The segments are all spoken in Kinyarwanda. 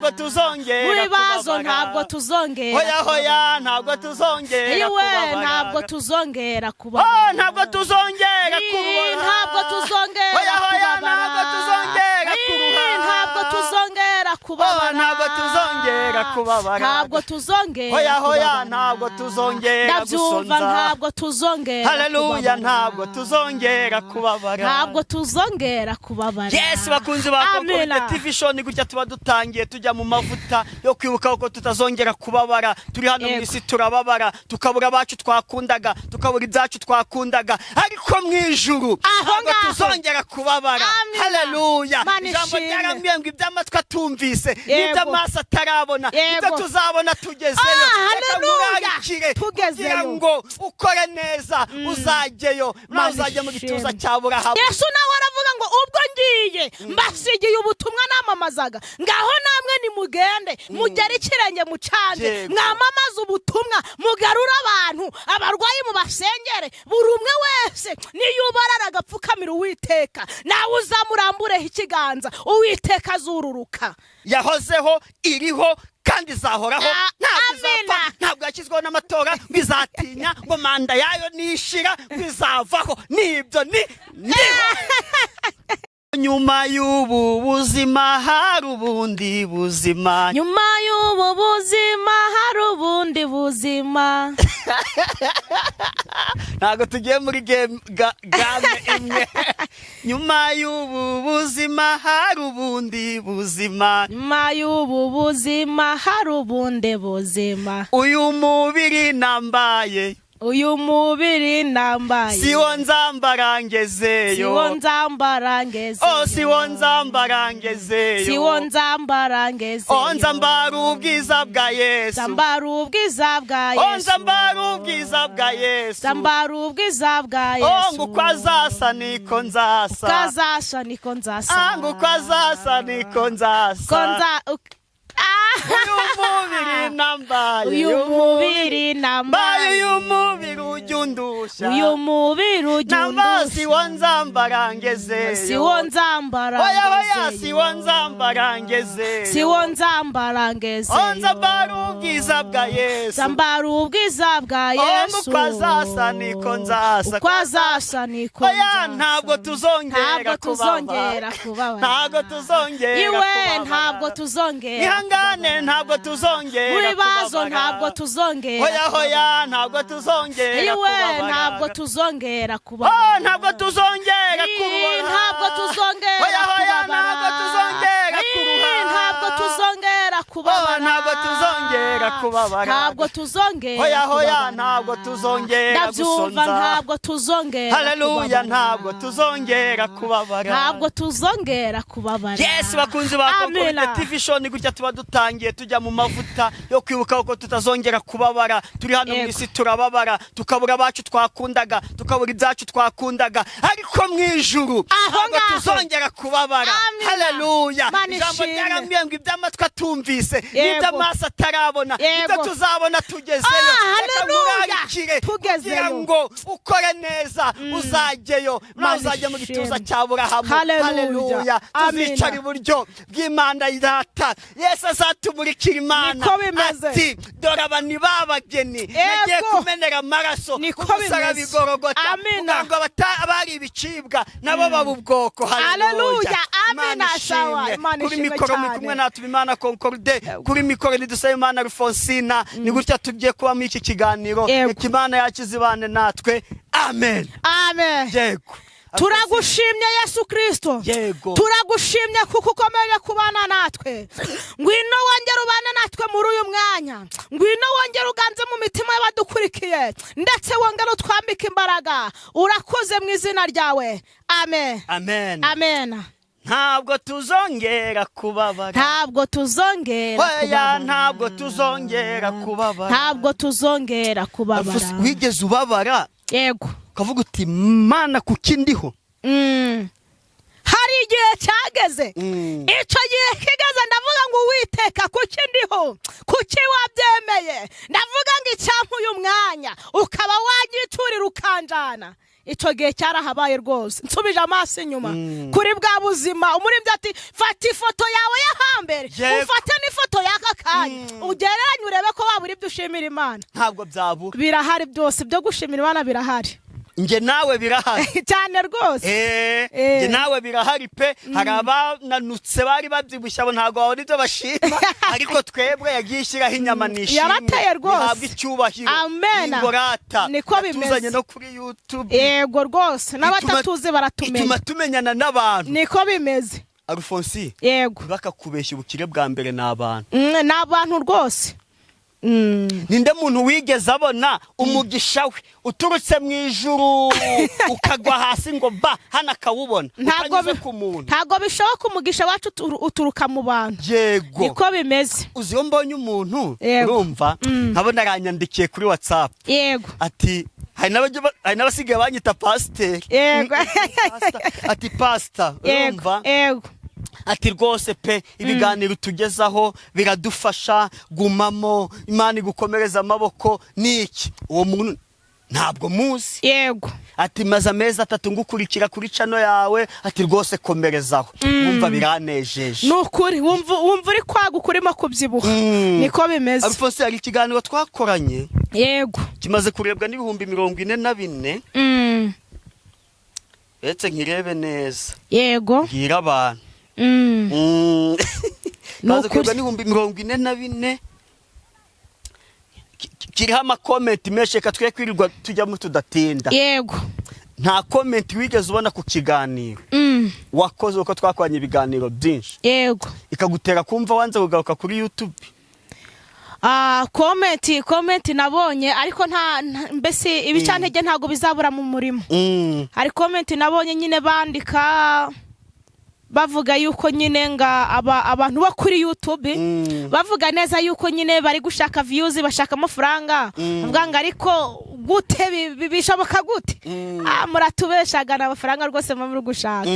muri bazo ntabwo tuzongera hoya hoya ntabwo tuzongera iwe ntabwo tuzongera kubabara ntabwo tuzongera kubabara ntabwo tuzongera hoya hoya ntabwo tuzongera kubabara ntabwo tuzongera kubabara ntabwo tuzongera kubabara ntabwo tuzongera hoya hoya ntabwo tuzongera gusonza ntabwo tuzongera haleluya ntabwo tuzongera kubabara ntabwo tuzongera kubabara Yes bakunzi ba Community TV show ni gutya tuba dutangiye tujya mu mavuta yo kwibuka uko tutazongera kubabara turi hano mu isi turababara tukabura bacu twakundaga tukabura ibyacu twakundaga ariko mu ijuru ntabwo tuzongera kubabara haleluya ijambo ryarambwiye ngo iby'amatwi atumvise n'iby'amaso atarabona ibyo tuzabona tugezeyo haleluya kugira ngo ukore neza uzajyeyo uzajya mu gituza cya Burahamu Yesu nawe aravuga ngo ubwo ngiye mbasigiye ubutumwa namamazaga ngaho namwe nimugende mugere ikirenge mucanje mwamamaza ubutumwa mugarura abantu abarwayi mu basengere buri umwe wese niyubarara agapfukamira Uwiteka nawe uzamurambureho ikiganza Uwiteka azururuka yahozeho iriho kandi zahoraho ntabwo yashyizweho n'amatora bizatinya ngo manda yayo nishira bizavaho nibyo nyuma y'ubu buzima hari ubundi buzima nyuma y'ubu buzima hari ubundi buzima ntabwo tugiye muri game imwe nyuma y'ubu buzima hari ubundi buzima nyuma y'ubu buzima hari ubundi buzima uyu mubiri nambaye uyu mubiri nambaye siwo nzambara ngezeyo siwo nzambara ngezeyo siwo nzambara ngezeyo siwo nzambara ngezeyo nzambara ubwiza bwa Yesu nzambara ubwiza bwa Yesu nzambara ubwiza bwa Yesu nzambara ubwiza bwa Yesu ngo kwazasa niko nzasa kwazasa niko nzasa ngo kwazasa niko nzasa uyu mubiri nambaye uyu mubiri nambaye uyu mubiri ujyundusha uyu mubiri ujyundusha siwo nzambara ngezeyo siwo nzambara ngezeyo siwo nzambara ngezeyo siwo nzambara ngezeyo nzambara ubwiza bwa Yesu nzambara ubwiza bwa Yesu kwazasa niko nzasa kwazasa niko nzasa ntabwo tuzongera kubabara ntabwo tuzongera iwe ntabwo tuzongera ihangane ntabwo tuzongera muri bazo ntabwo tuzongera hoya hoya ntabwo tuzongera iwe ntabwo tuzongera kubabara ntabwo tuzongera kubabara ntabwo tuzongera hoya hoya ntabwo tuzongera kubabara ntabwo tuzongera kubabara ntabwo tuzongera kubabara ntabwo tuzongera hoya hoya ntabwo tuzongera gusonza ntabwo tuzongera haleluya ntabwo tuzongera kubabara ntabwo tuzongera kubabara Yes bakunzi ba Community TV show ni gutya tuba dutangiye tujya mu mavuta yo kwibuka uko tutazongera kubabara turi hano mu isi turababara tukabura bacu twakundaga tukabura ibyacu twakundaga ariko mu ijuru ntabwo tuzongera kubabara haleluya ijambo ryarambwiye ngo iby'amatwi atumvise n'iby'amaso atarabona ibyo tuzabona tugezeyo haleluya kugira ngo ukore neza uzajyeyo uzajya mu gituza cya Burahamu haleluya tuzicara iburyo bw'Imana data Yesu azatumurikira Imana ati dore abani babageni nagiye kumenera amaraso umusaraba Igorogota kugira ngo abari ibicibwa nabo baba ubwoko haleluya amina sawa kuri mikoro muri kumwe natwe Imana Concorde kuri mikoro nidusaba Imana Rufonsina ni gutya tugiye kuba muri iki kiganiro Imana yakizibane natwe amen amen yego turagushimye Yesu Kristo turagushimye kuko ukomeje kubana natwe ngwino wongera ubane natwe muri uyu mwanya ngwino wongera uganze mu mitima y'abadukurikiye ndetse wongera utwambike imbaraga urakoze mu izina ryawe amen amen amen ntabwo tuzongera kubabara ntabwo tuzongera kubabara ntabwo tuzongera kubabara ntabwo tuzongera kubabara wigeze ubabara yego kavuga uti Mana kuki ndiho hari igihe cyageze icyo gihe kigeze ndavuga ngo Uwiteka kuki ndiho kuki wabyemeye ndavuga ngo icyampa uyu mwanya ukaba wagiturira mukanjana icyo gihe cyarahabaye rwose nsubije amaso inyuma kuri bwa buzima umuririmbyi ati fata ifoto yawe yo hambere ufate n'ifoto y'aka kanya ugereranye urebe ko waba uri byo ushimira Imana. Ntabwo byabura, birahari byose byo gushimira Imana birahari. Nge nawe birahari cyane rwose. Nge nawe birahari pe. Hari abananutse bari babyibushye abo ntabwo babona ibyo bashima ariko twebwe yagiye ishyiraho inyama nishimwe yarateye rwose ntabwo icyubahiro. Amen. Ingorata niko bimeze tuzanye no kuri YouTube. Yego rwose n'abatatuzi baratumenya. Ituma tumenyana n'abantu. Niko bimeze. Alphonse, yego bakakubeshya ubukire bwa mbere n'abantu. N'abantu rwose. Ninde muntu wigeze abona umugisha we uturutse mu ijuru ukagwa hasi ngo ba hana kawubona ntago bishoboka umugisha wacu uturuka mu bantu. Yego niko bimeze. Uzi yo mbonye umuntu urumva nkabona aranyandikiye kuri WhatsApp. Yego ati hari n'abasigaye banyita pasiteri. Yego ati pastor urumva. Yego ati rwose pe ibiganiro tugezaho biradufasha, gumamo, Imana igukomereza amaboko niki. Uwo muntu ntabwo muzi. Yego ati maze amezi 3 ngukurikira kuri channel yawe, ati rwose komerezaho. Wumva biranejeje. Nukuri wumva uri kwagukurimo kubyibuha. Niko bimeze. Alphonse, hari ikiganiro twakoranye. Yego kimaze kurebwa n'ibihumbi 44. Etse nkirebe neza. Yego gira abantu. Kaza kurebwa n'ibihumbi 44. Kiriho comment meshe katwe kwirirwa tujya mu tudatinda. Yego nta comment wigeze ubona ku kiganiro wakoze uko twakwanye ibiganiro byinshi. Yego ikagutera kumva wanze kugaruka kuri YouTube. Comment nabonye ariko nta mbese ibicantege ntago bizabura mu murimo. Hari comment nabonye nyine bandika bavuga yuko nyine nga abantu bo kuri YouTube bavuga neza yuko nyine bari gushaka views bashaka amafaranga. Bavuga ngo ariko gute bishoboka gute? Muratubeshaga n'amafaranga rwose muri gushaka.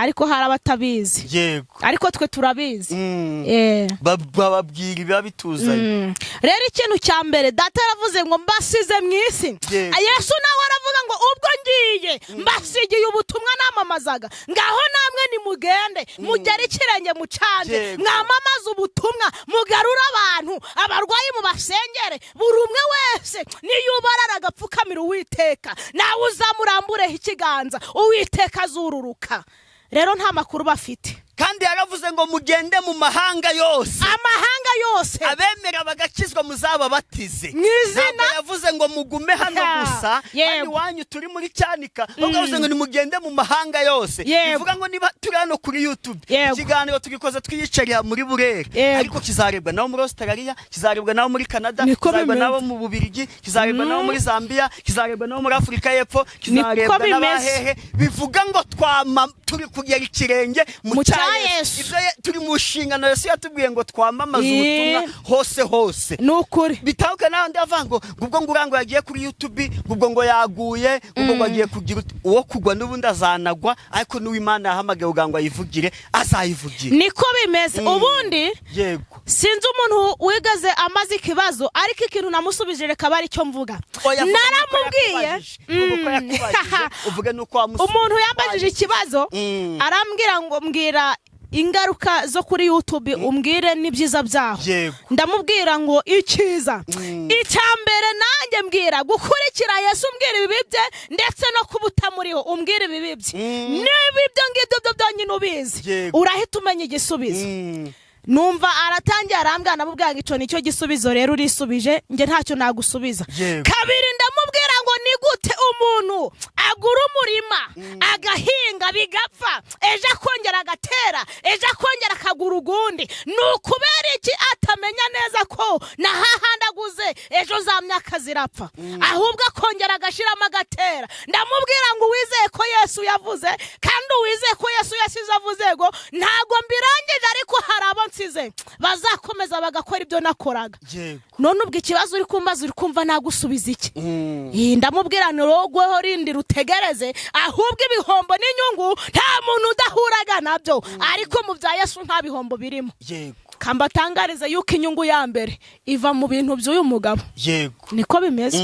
Ariko hari abatabizi. Yego ariko twe turabizi. bababwira biba bituzanye. Rero ikintu cya mbere data yaravuze ngo mbasize mu isi. Yesu nawe aravuga ngo ubwo ngiye mbasigiye ubutumwa namamazaga ngaho namwe nimugende mugere ikirenge mucanje mwamamaza ubutumwa mugarura abantu abarwayi mu basengere buri umwe wese niyubarara agapfukamira Uwiteka nawe uzamurambureho ikiganza Uwiteka azururuka. Rero nta makuru bafite. Kandi yaravuze ngo mugende mu mahanga yose. Amahanga yose abemera bagakizwa muzaba batize. Mwizina yavuze ngo mugume hano gusa kandi wanyu turi muri Cyanika. Bavuze ngo nimugende mu mahanga yose. Bivuga ngo niba turi hano kuri YouTube ikiganiro tugikoze twiyicariye muri Burere ariko kizarebwa nawo muri Australia, kizarebwa nawo muri Canada, kizarebwa nawo mu Bubirigi, kizarebwa nawo muri Zambia, kizarebwa nawo muri Afrika y'Epfo, kizarebwa n'abahehe. Bivuga ngo turi kugera ikirenge mu Yesu. Ibyo turi mu nshingano Yesu yatubwiye ngo twamamaza ubutumwa hose. Nukuri bitahuka naho ndavango ubwo ngurango yagiye kuri YouTube, ubwo ngo yaguye, ubwo bagiye kugira uwo kugwa n'ubundi azanagwa, ariko n'Imana yahamagaye ugango ayivugire azayivugire. Niko bimeze. Ubundi yego sinzi umuntu wigaze amazi kibazo ariko ikintu namusubije reka bari cyo mvuga. Naramubwiye uvuge nuko umuntu yambajije ikibazo arambwira ngo mbwira ingaruka zo kuri YouTube umbwire n'ibyiza byaho. Ndamubwira ngo ikiza icyambere nanjye mbwira gukurikira Yesu mbwira ibibibye ndetse no kubuta muriho umbwira ibibibye n'ibibyo ngibyo byonyine ubizi urahita umenya igisubizo. Numva aratangiye arambwira namubwira ngo ico nicyo gisubizo rero urisubije nge ntacyo nagusubiza. Kabiri ndamubwira ngo ni gute umuntu agura umurima agahinga bigapfa ejo akongera agatera ejo akongera akagura ugundi nukubera iki atamenya neza ko na hahandaguze ejo za myaka zirapfa ahubwo akongera agashiramo agatera. Ndamubwira ngo wizeye ko Yesu yavuze kandi wizeye ko Yesu yasize avuze ngo ntago mbirangije ariko harabo nsize bazakomeza bagakora ibyo nakoraga. None ubwo ikibazo uri kumbaza uri kumva nagusubiza iki? Ndamubwira nirogweho rindi rutegereze ahubwo ibihombo n'inyungu nta muntu udahuraga nabyo ariko mu bya Yesu nta bihombo birimo. kambatangarize yuko inyungu ya mbere iva mu bintu by'uyu mugabo. Yego. Niko bimeze.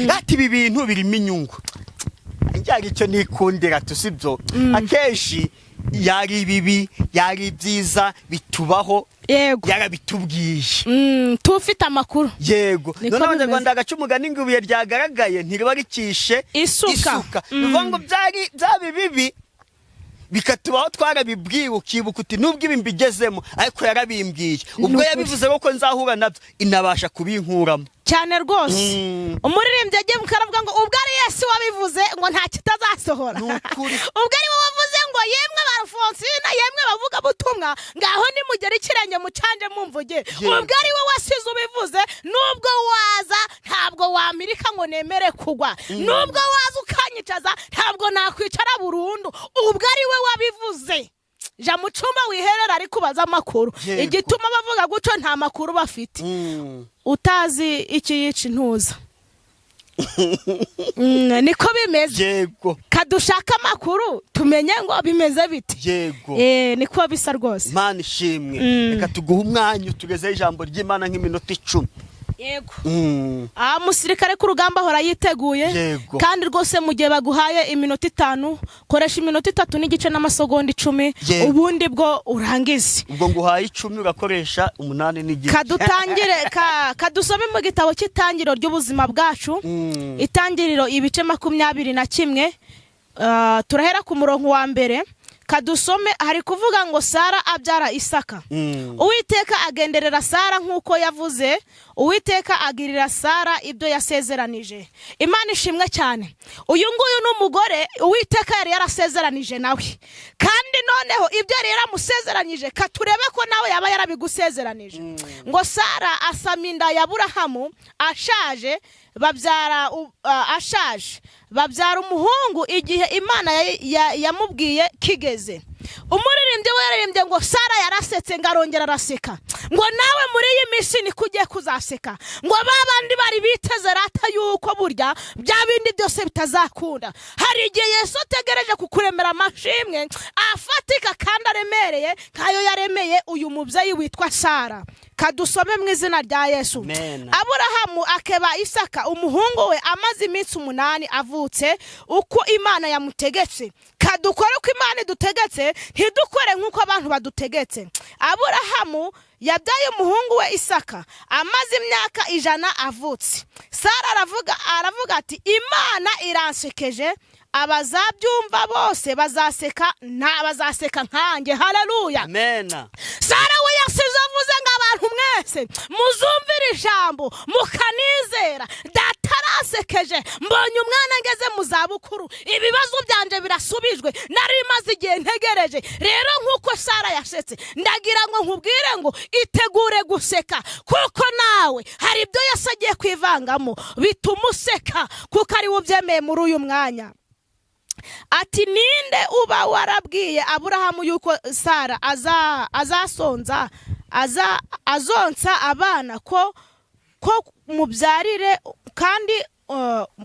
Ati ibi bintu birimo inyungu. Njyari icyo nikundira tusibyo. Akenshi yari bibi, yari byiza bitubaho. Yego. Yarabitubwiye. Tufite amakuru. Yego. None abanyarwanda agacumuga n'ingubuye ryagaragaye ntiriba rikishe isuka. Bivuga ngo byabi bibi bikatubaho twarabibwiye ukibuka uti nubwo ibi mbigezemo ariko yarabimbwiye. Ubwo yabivuze ko nzahura nabyo inabasha kubinkuramo. Cyane rwose. Umuririmbyi yagiye mukaravuga ngo ubwo ari Yesu wabivuze ngo nta kitazasohora. Ubwo ari we wavuze ngo yemwe barufonsina yemwe bavuga butumwa ngaho nimugera ikirenge mucanje mumvuge. Ubwo ari we wasize ubivuze nubwo waza ntabwo wamirika ngo nemere kugwa. Nubwo waza ukanyicaza ntabwo nakwicara burundu. Ubwo ari we wabivuze. Ja mucumba wiherera ari kubaza amakuru. Igituma bavuga guco nta makuru bafite. Utazi iki yica intuza. Niko bimeze. Yego. Kadushaka amakuru tumenye ngo bimeze bite. Yego. Niko bisa rwose. Mana ishimwe. Reka tuguhe umwanya tugeze ijambo ry'Imana nk'iminota 10. Yego. Musirikare ku rugamba hora yiteguye. Kandi rwose mu gihe baguhaye iminota 5 koresha iminota 3 n'igice n'amasegonda 10 ubundi bwo urangize. Ubwo nguhaye 10 ugakoresha 8 n'igice. Kadutangire kadusome mu gitabo cy'itangiriro ry'ubuzima bwacu. Itangiriro ibice 21. Turahera ku murongo wa mbere. Kadusome hari kuvuga ngo Sara abyara Isaka. Uwiteka agenderera Sara nkuko yavuze. Uwiteka agirira Sara ibyo yasezeranije. Imana ishimwe cyane. Uyu nguyu n'umugore Uwiteka yari yarasezeranije nawe. Kandi noneho ibyo yari yaramusezeranije katurebe ko nawe yaba yarabigusezeranije. Ngo Sara asaminda ya Aburahamu ashaje babyara umuhungu igihe Imana yamubwiye kigeze. Umuririmbyi we yaririmbye ngo Sara yarasetse ngarongera araseka. Ngo nawe muri iyi minsi ni kugiye kuzaseka. Ngo babandi bari biteze rata yuko burya bya bindi byose bitazakunda. Hari igihe Yesu ategereje kukuremera amashimwe afatika kandi aremereye kayo yaremeye uyu mubyeyi witwa Sara. Kadusome mu izina rya Yesu. Aburahamu akeba Isaka umuhungu we amaze iminsi 8 avutse uko Imana yamutegetse. Kadukore uko Imana idutegetse ntidukore nk'uko abantu badutegetse. Aburahamu yabyaye umuhungu we Isaka amaze imyaka 100 avutse. Sara aravuga ati Imana iransekeje abazabyumva bose bazaseka nkanjye. Haleluya. Amen. Sara we yasize avuze ngo abantu mwese muzumvira ijambo mukanizera datarasekeje mbonye umwana ngeze mu zabukuru ibibazo byanje birasubijwe nari maze igihe ntegereje. Rero nkuko Sara yasetse ndagira ngo nkubwire ngo itegure guseka kuko nawe hari ibyo yasagiye kwivangamo bitumuseka kuko ari ubyemeye muri uyu mwanya. Ati ninde uba warabwiye Aburahamu yuko Sara azonsa abana ko mubyarire kandi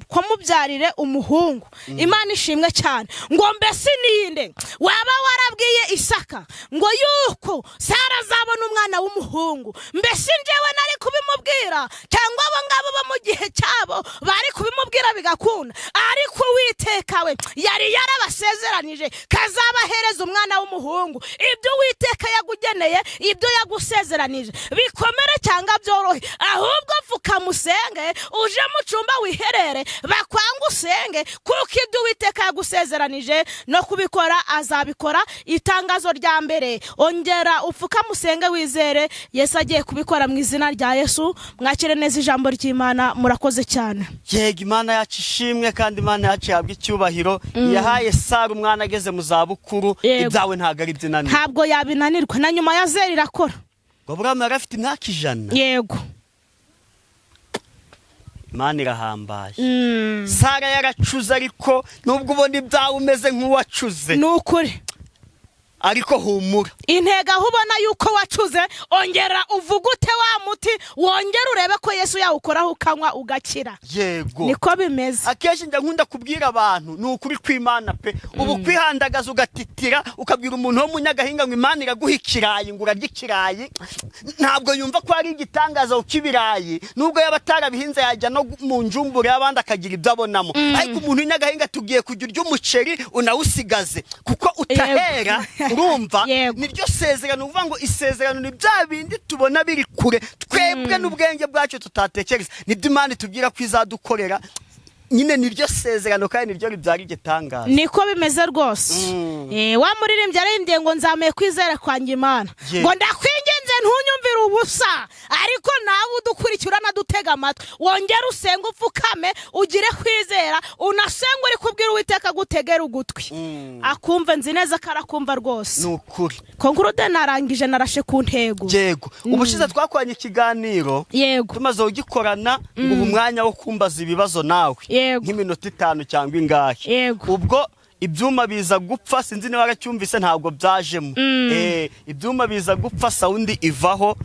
ko mubyarire umuhungu. Imana ishimwe cyane. Ngo mbese ninde waba warabwiye Isaka ngo yuko Sara azabona umwana w'umuhungu? Mbese njyewe nari kubimubwira cyangwa abo ngabo bo mu gihe cyabo bari kubimubwira bigakunda? Ariko Uwiteka we yari yarabasezeranije kazabahereza umwana w'umuhungu. Ibyo Uwiteka yagugeneye ibyo yagusezeranije bikomere cyangwa byorohe ahubwo mfuka musenge uje mu cyumba wiherere bakwanga usenge kuko ibyo Uwiteka yagusezeranije no kubikora azabikora. Itangazo rya mbere ongera upfuka musenge wizere Yesu agiye kubikora mu izina rya Yesu. Mwakire neza ijambo ry'Imana. Murakoze cyane. Yego Imana yacu ishimwe kandi Imana yacu yabwa icyubahiro. Yahaye Sara umwana ageze mu zabukuru ibyawe ntago ari byinani. Ntabwo yabinanirwa na nyuma ya Zeri irakora. Ngo Aburahamu yarafite imyaka 100. Yego. Imana irahambaye. Sara yaracuze ariko nubwo ubona ibyawe umeze nk'uwacuze. Nukuri. ariko humura. Intego aho ubona yuko wacuze ongera uvugute wa muti wongera urebe ko Yesu yawukoraho ukanywa ugakira. Yego niko bimeze. Akenshi njya nkunda kubwira abantu ni ukuri kw'Imana pe. Ubu kwihandagaza ugatitira ukabwira umuntu wo munyagahinga ngo Imana iraguha ikirayi ngo urarye ikirayi, ntabwo yumva ko ari igitangaza ukibirayi, nubwo yaba atarabihinze yajya no mu njumbure y'abandi akagira ibyo abonamo. Ariko umuntu w'inyagahinga tugiye kujya urya umuceri unawusigaze kuko utahera. Urumva niryo sezerano, uvuga ngo isezerano ni bya bindi tubona biri kure twebwe n'ubwenge bwacu tutatekereza, nibyo Imana itubwira ko izadukorera. Nyine niryo sezerano kandi niryo ribyara igitangaza. Niko bimeze rwose. Wa muririmbyi aririmbye ngo nzameye kwizera kwanjye Imana, ngo ndakwinginze ntunyumvire ubusa, ariko nawe udukurikira na dutega amatwi wongera usenga upfukame ugire kwizera unasenga uri kubwira Uwiteka gutegera ugutwi akumva. Nzi neza ko arakumva rwose. Nukuri Conclude narangije narashe ku ntego. Yego ubushize twakwanye ikiganiro tumaze ugikorana ngo umwanya wo kumbaza ibibazo nawe nk'iminota 5 cyangwa ingahe. Ubwo ibyuma biza gupfa, sinzi niba waracyumvise, ntabwo byajemo. Ibyuma biza gupfa, sound ivaho,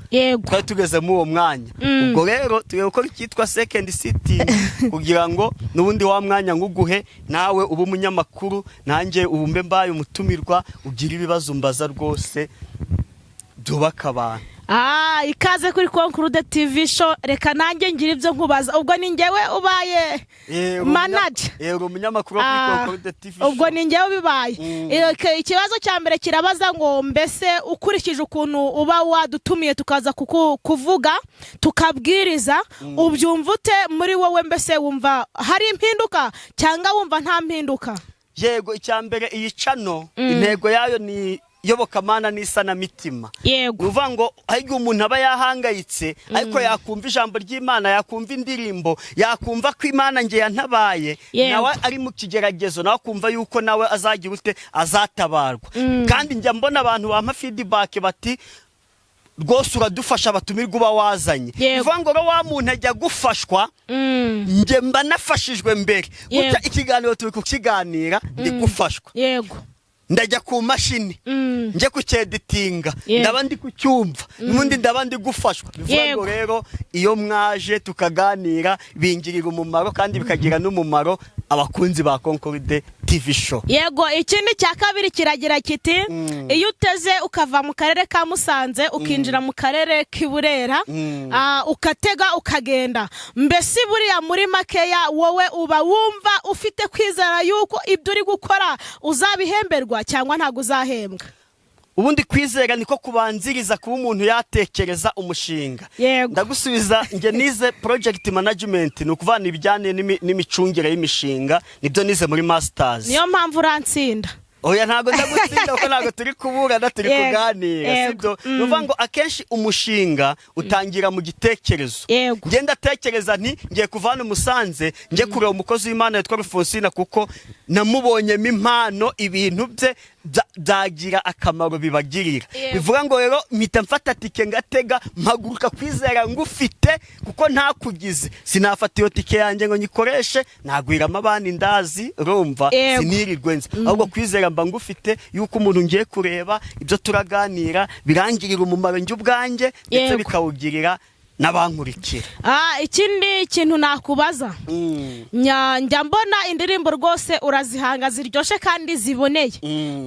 twari tugeze mu uwo mwanya. Ubwo rero tugiye gukora icyitwa second sitting kugira ngo n'ubundi wa mwanya nguguhe nawe ubu umunyamakuru, nanjye ubumbe mbaye umutumirwa, ugira ibibazo mbaza rwose byubaka abantu. Ikaze kuri Conclude TV show. Reka nanjye ngira ibyo nkubaza. Ubwo ni njyewe ubaye manager. Umunyamakuru kuri Conclude TV show. Ubwo ni njyewe bibaye. Ikibazo cya mbere kirabaza ngo mbese ukurikije ukuntu uba wadutumiye tukaza kuvuga tukabwiriza, ubyumva ute muri wowe? Mbese wumva hari impinduka cyangwa wumva nta mpinduka? Yego, icya mbere iyi channel intego yayo ni yobokamana n'isana mitima. Uvuga ngo ahubwo umuntu aba yahangayitse ariko yakumva ijambo ry'Imana, yakumva indirimbo, yakumva ko Imana nge yantabaye, nawe ari mu kigeragezo, nawe akumva yuko nawe azagira ute azatabarwa. Kandi njya mbona abantu bampa feedback bati rwose uradufasha abatumirwa uba wazanye. Uvuga ngo wa muntu ajya gufashwa, nge mba nafashijwe mbere. Guca ikiganiro turi kukiganira ndi gufashwa. Ndajya ku mashini nje kucyeditinga, ndaba ndi kucyumva, n'undi ndaba ndi gufashwa. Bivuga ngo rero iyo mwaje tukaganira bingirira umumaro kandi bikagira n'umumaro abakunzi ba Conclude TV show. Yego, ikindi cya kabiri kiragira kiti iyo uteze ukava mu karere ka Musanze ukinjira mu karere k'Iburera, ukatega ukagenda, mbese buriya muri makeya wowe uba wumva ufite kwizera yuko ibyo uri gukora uzabihemberwa cyangwa ntago uzahembwa? Ubundi kwizera niko kubanziriza kuba umuntu yatekereza umushinga. Ndagusubiza, nge nize project management, ni ukuvana ibijyanye n'imicungire y'imishinga, nibyo nize muri masters. Niyo mpamvu urantsinda. Oya, ntago ndagutsinda kuko ntago turi kuburana, turi kuganira, sibyo? Nuvuga ngo akenshi umushinga utangira mu gitekerezo. Nge ndatekereza nti ngiye kuvana Musanze nje kureba umukozi w'Imana yitwa Rufosina kuko namubonyemo impano, ibintu bye byagira akamaro bibagirira. Bivuga ngo rero mpita mfata tike ngatega mpaguruka kwizera ngufite kuko ntakugize. Sinafata iyo tike yanjye ngo nyikoreshe nagwiramo abandi ndazi, urumva, sinirirwe nzi. Ahubwo kwizera mba ngufite yuko umuntu ngiye kureba ibyo turaganira birangirira umumaro njye ubwanjye ndetse bikawugirira n'abankurikira. Ikindi kintu nakubaza, njya mbona indirimbo rwose urazihanga ziryoshe kandi ziboneye.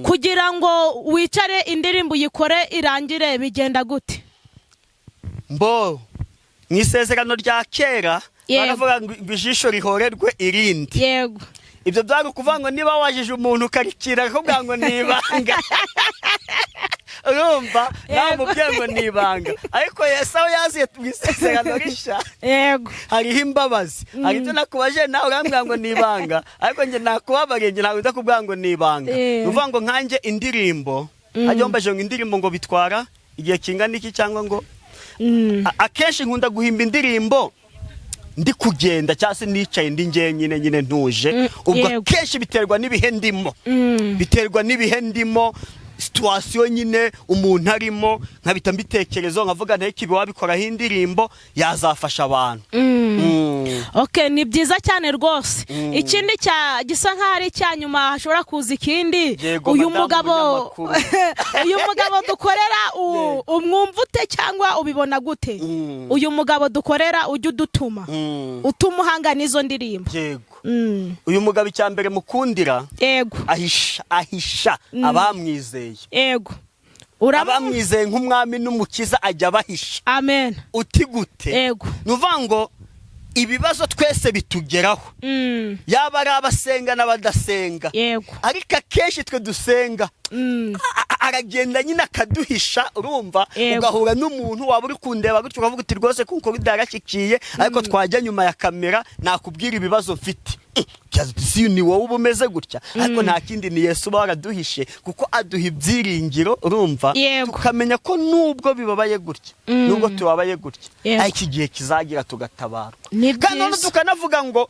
Kugira ngo wicare indirimbo uyikore irangire bigenda gute? Mbo mwisezerano rya kera baravuga ngo ijisho rihorerwe irindi. Ibyo byari kuvuga ngo niba wajije umuntu ukarikira akubwira ngo nibanga, urumva, namubwiye ngo nibanga. Ariko Yesu aho yaziye mwisezerano rishya hariho imbabazi. Hari ibyo nakubaje nawe urambwira ngo nibanga, ariko nge nakubabariye nge ntabwo ndakubwira ngo nibanga. Uvuga ngo nkanjye indirimbo, hajyombaje ngo indirimbo ngo bitwara igihe kingana iki, cyangwa ngo akenshi nkunda guhimba indirimbo ndi kugenda cyase nicaye ndi nyine ntuje. Ubwo akenshi biterwa n'ibihe ndimo, situation nyine umuntu arimo nkabita mbitekerezo nkavuga nteke ibi wabikoraho indirimbo yazafasha abantu. Okay, ni byiza cyane rwose. Ikindi gisa nkaho ari cyanyuma hashobora kuza ikindi. Uyu mugabo dukorera umwumvute cyangwa ubibona gute? Uyu mugabo dukorera ujye udutuma utumuhanga n'izo ndirimbo. Yego. Uyu mugabo icyambere mukundira yego ahisha abamwizeye. Yego. Abamwizeye nk'umwami n'umukiza ajya bahisha. Amen. Uti gute? Yego. Nuvuga ngo ibibazo twese bitugeraho. Yaba ari abasenga n'abadasenga. Yego. Ariko akenshi twe dusenga aragenda nyine akaduhisha, urumva, ugahura n'umuntu waba uri kundeba gutyo ukavuga uti rwose kuko bidarashyikiye, ariko twajya nyuma ya kamera nakubwira ibibazo mfite. Si ni wowe ubumeze gutya, ariko nta kindi ni Yesu baraduhishe kuko aduha ibyiringiro, urumva, tukamenya ko nubwo bibabaye gutya, nubwo tubabaye gutya, ariko igihe kizagira tugatabarwa. Kandi none tukanavuga ngo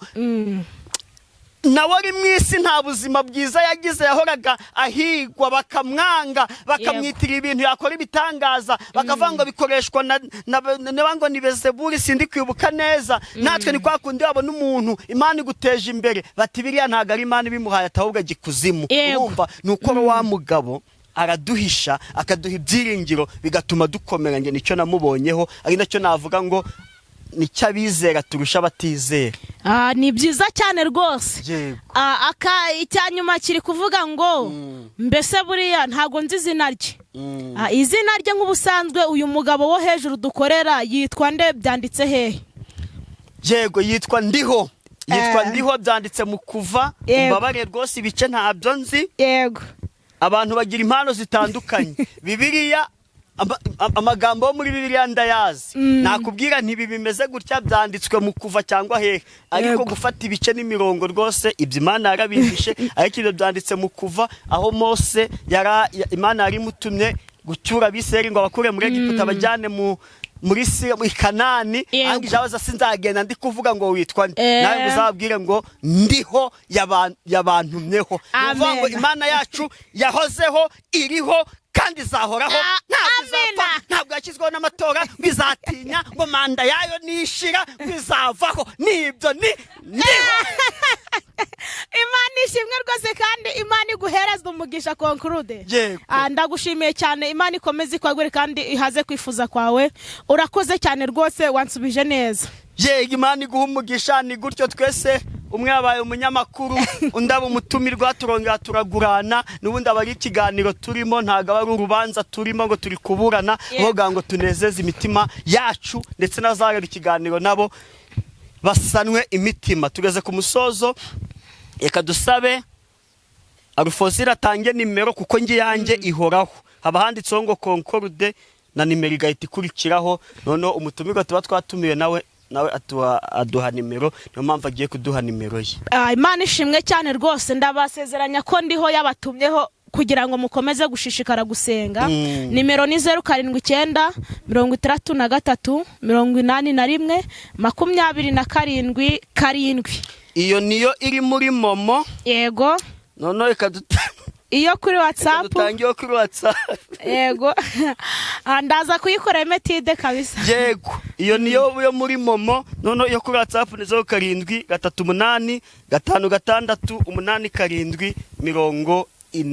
nawe ari mwisi nta buzima bwiza yagize, yahoraga ahigwa bakamwanga bakamwitira ibintu yakora ibitangaza bakavuga ngo bikoreshwa ngo ni Bezebuli sindi kwibuka neza. Natwe ni kwa kundi wabona umuntu Imana iguteje imbere bati biriya ntago ari Imana bimuhaye atahubwo gikuzimu. Urumva nuko wa mugabo araduhisha akaduha ibyiringiro bigatuma dukomera. Nge nicyo namubonyeho, ari nacyo navuga ngo nicyo abizera turusha abatizera. Ni byiza cyane rwose. Icyanyuma kiri kuvuga ngo mbese buriya ntago nzi izina rye. Izina rye nk'ubusanzwe uyu mugabo wo hejuru dukorera yitwa nde, byanditse hehe? Yego, yitwa Ndiho. Yitwa Ndiho, byanditse mu Kuva. Mbabare rwose ibice ntabyo nzi. Yego. Abantu bagira impano zitandukanye. Bibiliya amagambo yo muri Bibiliya ndayazi. Nakubwira ntibi bimeze gutya byanditswe mu Kuva cyangwa hehe, ariko gufata ibice n'imirongo rwose ibyo Imana yarabishe. Ariko ibyo byanditse mu Kuva aho Mose Imana yari mutumye gucyura Abisirayeli ngo bakure muri Egiputa bajyane muri Kanani. Angi jawaza sinzagenda ndi kuvuga ngo witwa nawe uzabwire ngo Ndiho yabantumyeho. Uvuga ngo Imana yacu yahozeho, iriho kandi zahoraho, ntabwo yashyizweho n'amatora bizatinya ngo manda yayo nishira bizavaho. Nibyo ni Imana ishimwe rwose kandi Imana iguhereza umugisha conclude. Ndagushimiye cyane, Imana ikomeze ikwagure kandi ihaze kwifuza kwawe. Urakoze cyane rwose, wansubije neza. Imana iguha umugisha. Ni gutyo twese, umwe yabaye umunyamakuru undi aba umutumirwa, turongera turagurana. N'ubundi aba ari ikiganiro turimo, ntago ari urubanza turimo ngo turi kuburana, ahubwo ngo tunezeze imitima yacu ndetse n'azarera ikiganiro nabo basanwe imitima. Tugeze ku musozo, reka dusabe Alphonsine atange nimero kuko ngi yanjye ihoraho. Haba handitseho ngo Concorde na nimero igahita ikurikiraho. Noneho umutumirwa tuba twatumiye nawe aduha nimero, niyo mpamvu agiye kuduha nimero ye. Imana ishimwe cyane rwose. Ndabasezeranya ko Ndiho yabatumyeho kugira ngo mukomeze gushishikara gusenga. Nimero ni 079 63 81 27. Iyo niyo iri muri Momo. Yego. Noneho iyo kuri WhatsApp dutangiye kuri WhatsApp. Yego. Ndaza kuyikora emetide kabisa. Yego. Iyo niyo yo muri Momo. Noneho iyo kuri WhatsApp ni 07 38 56 87 87.